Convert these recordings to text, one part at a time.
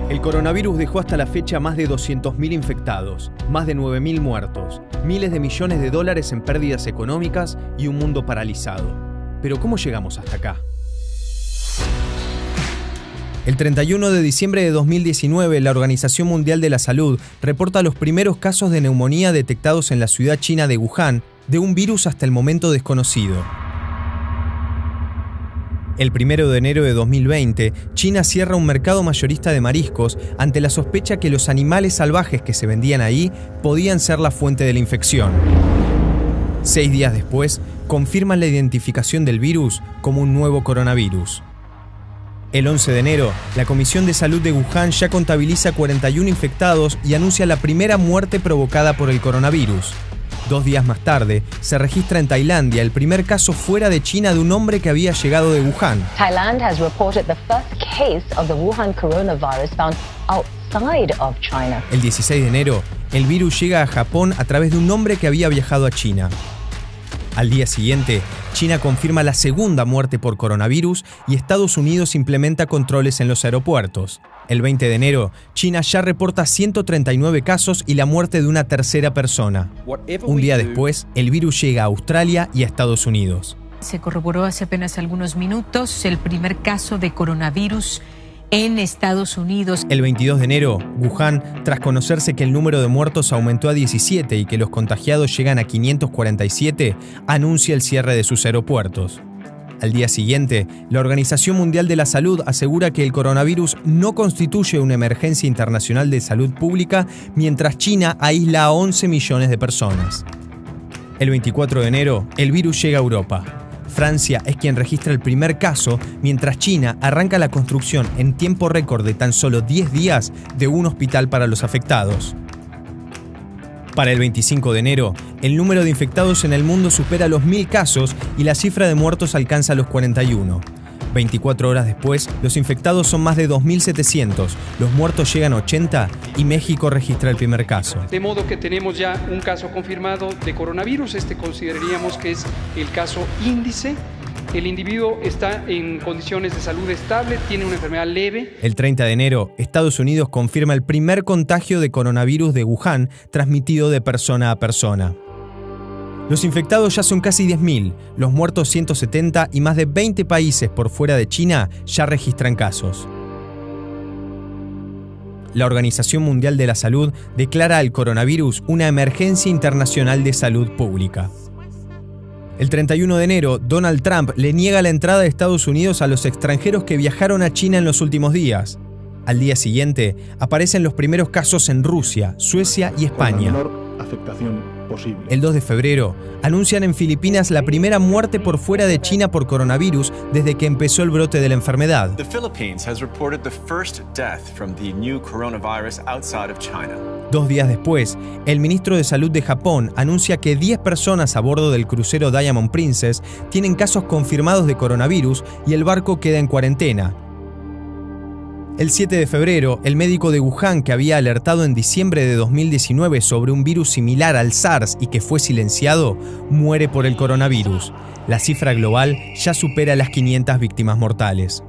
El coronavirus dejó hasta la fecha más de 200.000 infectados, más de 9.000 muertos, miles de millones de dólares en pérdidas económicas y un mundo paralizado. Pero ¿cómo llegamos hasta acá? El 31 de diciembre de 2019, la Organización Mundial de la Salud reporta los primeros casos de neumonía detectados en la ciudad china de Wuhan, de un virus hasta el momento desconocido. El 1 de enero de 2020, China cierra un mercado mayorista de mariscos ante la sospecha que los animales salvajes que se vendían ahí podían ser la fuente de la infección. 6 días después, confirman la identificación del virus como un nuevo coronavirus. El 11 de enero, la Comisión de Salud de Wuhan ya contabiliza 41 infectados y anuncia la primera muerte provocada por el coronavirus. 2 días más tarde, se registra en Tailandia el primer caso fuera de China de un hombre que había llegado de Wuhan. Thailand has reported the first case of the Wuhan coronavirus found outside of China. El 16 de enero, el virus llega a Japón a través de un hombre que había viajado a China. Al día siguiente, China confirma la segunda muerte por coronavirus y Estados Unidos implementa controles en los aeropuertos. El 20 de enero, China ya reporta 139 casos y la muerte de una tercera persona. Un día después, el virus llega a Australia y a Estados Unidos. Se corroboró hace apenas algunos minutos el primer caso de coronavirus en Estados Unidos. El 22 de enero, Wuhan, tras conocerse que el número de muertos aumentó a 17 y que los contagiados llegan a 547, anuncia el cierre de sus aeropuertos. Al día siguiente, la Organización Mundial de la Salud asegura que el coronavirus no constituye una emergencia internacional de salud pública, mientras China aísla a 11 millones de personas. El 24 de enero, el virus llega a Europa. Francia es quien registra el primer caso, mientras China arranca la construcción en tiempo récord de tan solo 10 días de un hospital para los afectados. Para el 25 de enero, el número de infectados en el mundo supera los 1.000 casos y la cifra de muertos alcanza los 41. 24 horas después, los infectados son más de 2.700, los muertos llegan a 80 y México registra el primer caso. De modo que tenemos ya un caso confirmado de coronavirus. Consideraríamos que es el caso índice. El individuo está en condiciones de salud estable, tiene una enfermedad leve. El 30 de enero, Estados Unidos confirma el primer contagio de coronavirus de Wuhan, transmitido de persona a persona. Los infectados ya son casi 10.000, los muertos 170 y más de 20 países por fuera de China ya registran casos. La Organización Mundial de la Salud declara al coronavirus una emergencia internacional de salud pública. El 31 de enero, Donald Trump le niega la entrada de Estados Unidos a los extranjeros que viajaron a China en los últimos días. Al día siguiente, aparecen los primeros casos en Rusia, Suecia y España. El 2 de febrero, anuncian en Filipinas la primera muerte por fuera de China por coronavirus desde que empezó el brote de la enfermedad. The Philippines has reported the first death from the new coronavirus outside of China. 2 días después, el ministro de Salud de Japón anuncia que 10 personas a bordo del crucero Diamond Princess tienen casos confirmados de coronavirus y el barco queda en cuarentena. El 7 de febrero, el médico de Wuhan que había alertado en diciembre de 2019 sobre un virus similar al SARS y que fue silenciado, muere por el coronavirus. La cifra global ya supera las 500 víctimas mortales.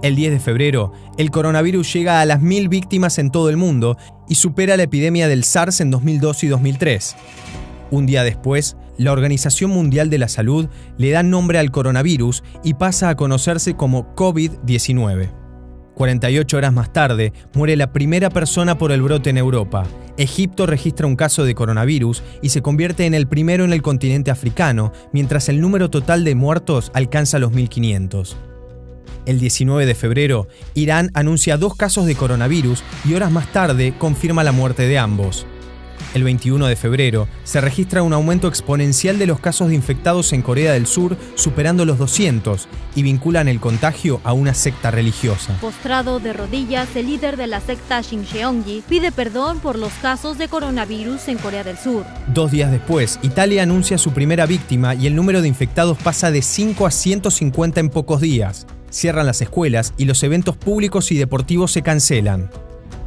El 10 de febrero, el coronavirus llega a las 1.000 víctimas en todo el mundo y supera la epidemia del SARS en 2002 y 2003. Un día después, la Organización Mundial de la Salud le da nombre al coronavirus y pasa a conocerse como COVID-19. 48 horas más tarde, muere la primera persona por el brote en Europa. Egipto registra un caso de coronavirus y se convierte en el primero en el continente africano, mientras el número total de muertos alcanza los 1.500. El 19 de febrero, Irán anuncia 2 casos de coronavirus y horas más tarde confirma la muerte de ambos. El 21 de febrero, se registra un aumento exponencial de los casos de infectados en Corea del Sur, superando los 200, y vinculan el contagio a una secta religiosa. Postrado de rodillas, el líder de la secta Shincheonji pide perdón por los casos de coronavirus en Corea del Sur. 2 días después, Italia anuncia su primera víctima y el número de infectados pasa de 5 a 150 en pocos días. Cierran las escuelas y los eventos públicos y deportivos se cancelan.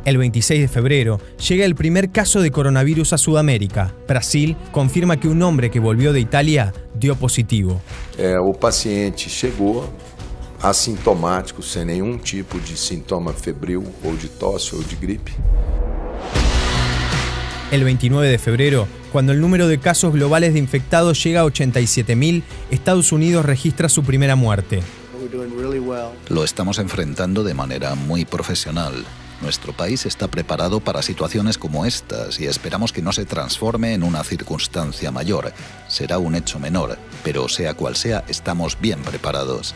El 26 de febrero llega el primer caso de coronavirus a Sudamérica. Brasil confirma que un hombre que volvió de Italia dio positivo. O paciente chegou assintomáticos, sem nenhum tipo de sintoma febril ou de tosse ou de gripe. El 29 de febrero, cuando el número de casos globales de infectados llega a 87.000, Estados Unidos registra su primera muerte. Lo estamos enfrentando de manera muy profesional. Nuestro país está preparado para situaciones como estas y esperamos que no se transforme en una circunstancia mayor. Será un hecho menor, pero sea cual sea, estamos bien preparados.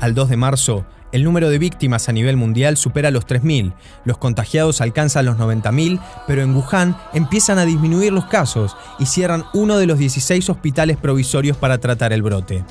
Al 2 de marzo, el número de víctimas a nivel mundial supera los 3.000, los contagiados alcanzan los 90.000, pero en Wuhan empiezan a disminuir los casos y cierran uno de los 16 hospitales provisorios para tratar el brote.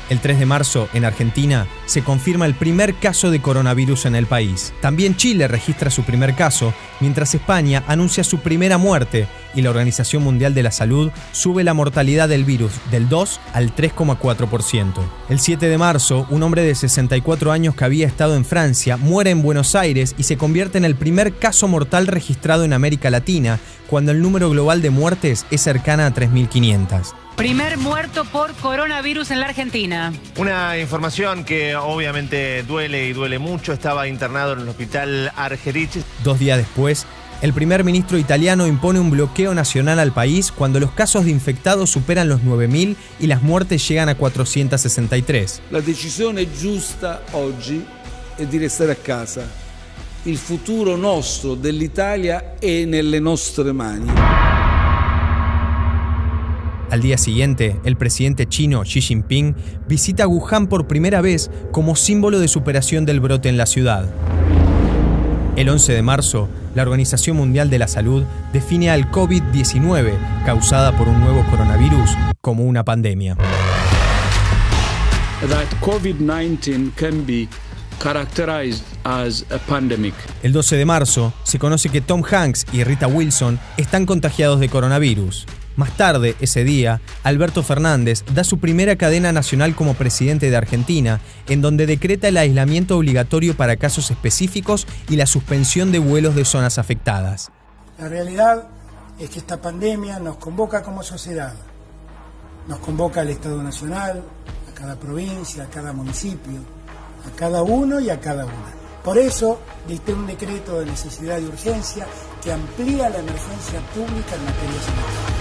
El 3 de marzo, en Argentina, se confirma el primer caso de coronavirus en el país. También Chile registra su primer caso, mientras España anuncia su primera muerte y la Organización Mundial de la Salud sube la mortalidad del virus del 2 al 3,4%. El 7 de marzo, un hombre de 64 años que había estado en Francia muere en Buenos Aires y se convierte en el primer caso mortal registrado en América Latina, cuando el número global de muertes es cercana a 3.500. Primer muerto por coronavirus en la Argentina. Una información que obviamente duele y duele mucho. Estaba internado en el hospital Argerich. 2 días después, el primer ministro italiano impone un bloqueo nacional al país cuando los casos de infectados superan los 9.000 y las muertes llegan a 463. La decisione giusta oggi è di restare a casa. Il futuro nostro dell'Italia è nelle nostre mani. Al día siguiente, el presidente chino Xi Jinping visita Wuhan por primera vez como símbolo de superación del brote en la ciudad. El 11 de marzo, la Organización Mundial de la Salud define al COVID-19, causada por un nuevo coronavirus, como una pandemia. That COVID-19 can be characterized as a pandemic. El 12 de marzo, se conoce que Tom Hanks y Rita Wilson están contagiados de coronavirus. Más tarde, ese día, Alberto Fernández da su primera cadena nacional como presidente de Argentina, en donde decreta el aislamiento obligatorio para casos específicos y la suspensión de vuelos de zonas afectadas. La realidad es que esta pandemia nos convoca como sociedad, nos convoca al Estado Nacional, a cada provincia, a cada municipio, a cada uno y a cada una. Por eso, dicté un decreto de necesidad y urgencia que amplía la emergencia pública en materia sanitaria.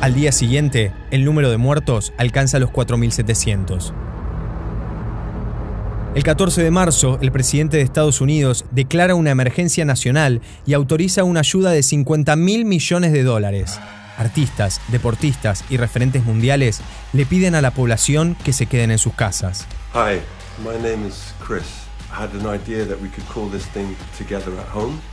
Al día siguiente, el número de muertos alcanza los 4.700. El 14 de marzo, el presidente de Estados Unidos declara una emergencia nacional y autoriza una ayuda de $50.000 millones. Artistas, deportistas y referentes mundiales le piden a la población que se queden en sus casas. Hi, my name is Chris.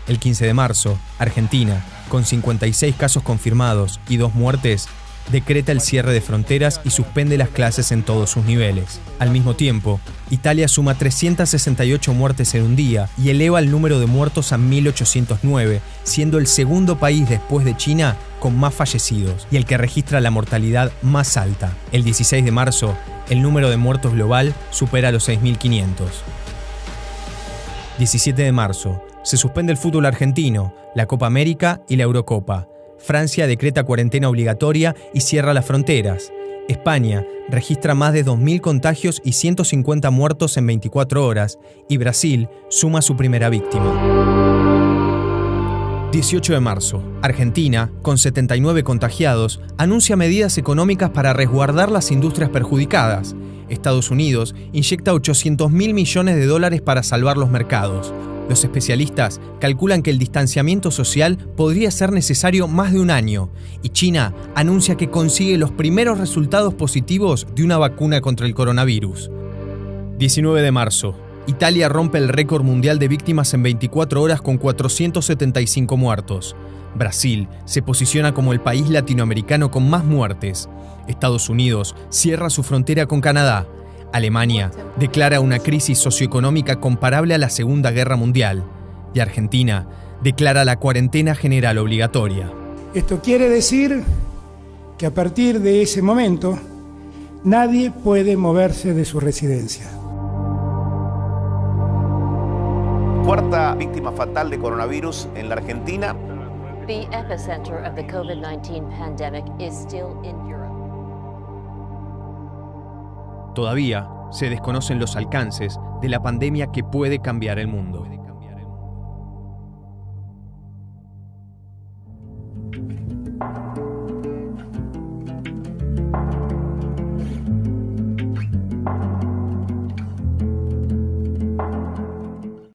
El 15 de marzo, Argentina, con 56 casos confirmados y 2 muertes, decreta el cierre de fronteras y suspende las clases en todos sus niveles. Al mismo tiempo, Italia suma 368 muertes en un día y eleva el número de muertos a 1.809, siendo el segundo país después de China con más fallecidos y el que registra la mortalidad más alta. El 16 de marzo, el número de muertos global supera los 6.500. 17 de marzo, se suspende el fútbol argentino, la Copa América y la Eurocopa. Francia decreta cuarentena obligatoria y cierra las fronteras. España registra más de 2.000 contagios y 150 muertos en 24 horas. Y Brasil suma su primera víctima. 18 de marzo, Argentina, con 79 contagiados, anuncia medidas económicas para resguardar las industrias perjudicadas. Estados Unidos inyecta $800.000 millones para salvar los mercados. Los especialistas calculan que el distanciamiento social podría ser necesario más de un año, y China anuncia que consigue los primeros resultados positivos de una vacuna contra el coronavirus. 19 de marzo. Italia rompe el récord mundial de víctimas en 24 horas con 475 muertos. Brasil se posiciona como el país latinoamericano con más muertes. Estados Unidos cierra su frontera con Canadá. Alemania declara una crisis socioeconómica comparable a la Segunda Guerra Mundial. Y Argentina declara la cuarentena general obligatoria. Esto quiere decir que a partir de ese momento nadie puede moverse de su residencia. Cuarta víctima fatal de coronavirus en la Argentina. The epicenter of the COVID-19 pandemic is still in Europe. Todavía se desconocen los alcances de la pandemia que puede cambiar el mundo.